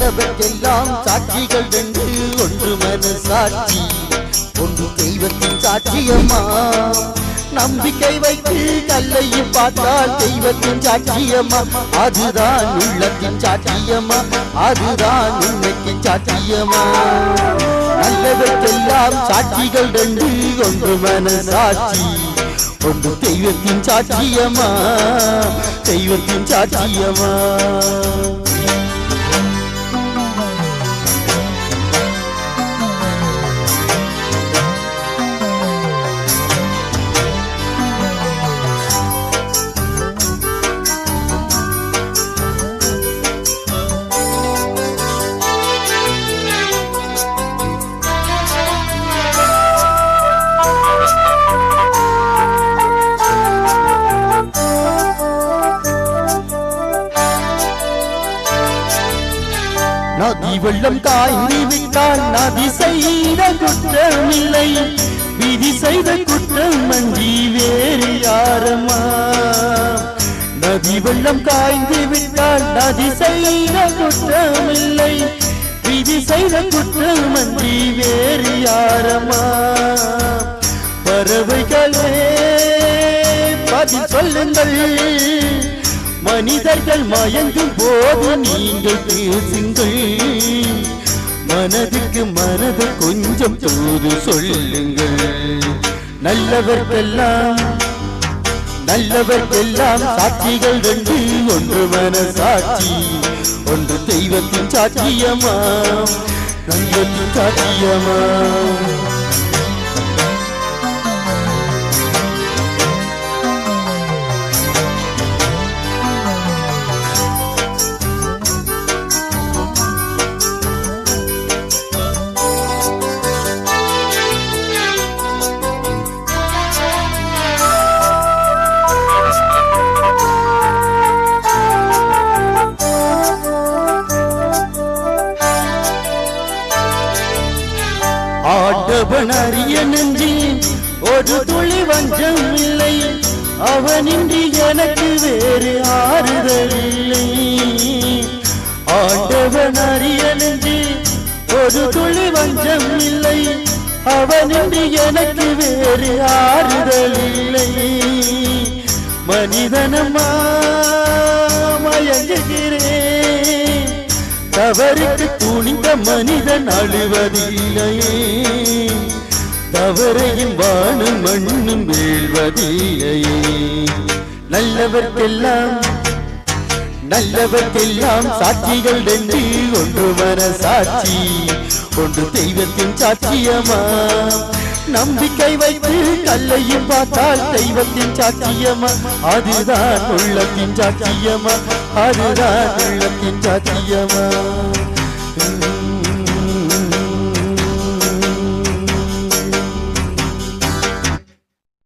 நல்லவர்க்கெல்லாம் சாட்சிகள் ரெண்டு, ஒன்று மனசாட்சி, ஒன்று தெய்வத்தின் சாட்சியம்மா. நம்பிக்கை வைத்து கல்லையும் பார்த்தால் தெய்வத்தின் சாட்சியம்மா, அதுதான் உள்ளத்தின் சாட்சியம்மா, அதுதான் உண்மைக்கு சாட்சியம்மா. நல்லவர்க்கெல்லாம் சாட்சிகள் ரெண்டு, ஒன்று மனசாட்சி, ஒன்று தெய்வத்தின் சாட்சியம்மா, தெய்வத்தின் சாட்சியம்மா. நதி வெள்ளம் காய்ந்து விட்டால் நதி செய்த குற்றமில்லை, விதி செய்த குற்றம் அன்றி வேறு யாரம்மா. நதி வெள்ளம் காய்ந்து விட்டால் நதி செய்த குற்றமில்லை, விதி செய்த குற்றம் அன்றி வேறு யாரம்மா. பறவைகளே பதில் சொல்லுங்கள், மனிதர்கள் மயங்கும் போது நீங்கள் பேசுங்கள், மனதுக்கு மனது கொஞ்சம் தூது சொல்லுங்கள். நல்லவர்க்கெல்லாம் சாட்சிகள் ரெண்டு, ஒன்று மனசாட்சி, ஒன்று தெய்வத்தின் சாட்சியம்மா, தெய்வத்தின் சாட்சியம்மா. ஆண்டவன் அறிய நெஞ்சில் ஒரு துளி வஞ்சம் இல்லை, அவனின்றி எனக்கு வேறு ஆறுதல் இல்லை. ஆண்டவன் அறிய நெஞ்சில் ஒரு துளி வஞ்சம் இல்லை, அவனின்றி எனக்கு வேறு ஆறுதல் இல்லை. மனிதனம்மா மயங்குகிறேன், தவறுக்கு துணிந்த மனிதன் அழுவதில்லையே, தவறையும் வானும் மண்ணும் வீழ்வதில்லையே. நல்லவர்க்கெல்லாம் சாட்சிகள் ரெண்டு, ஒன்று மனசாட்சி, ஒன்று தெய்வத்தின் சாட்சியம்மா. நம்பிக்கை வைத்து கல்லையும் பார்த்தால் தெய்வத்தின் சாட்சியம்மா, அதுதான் உள்ளத்தின் சாட்சியம்மா, அதுதான் உள்ளத்தின் சாட்சியம்மா.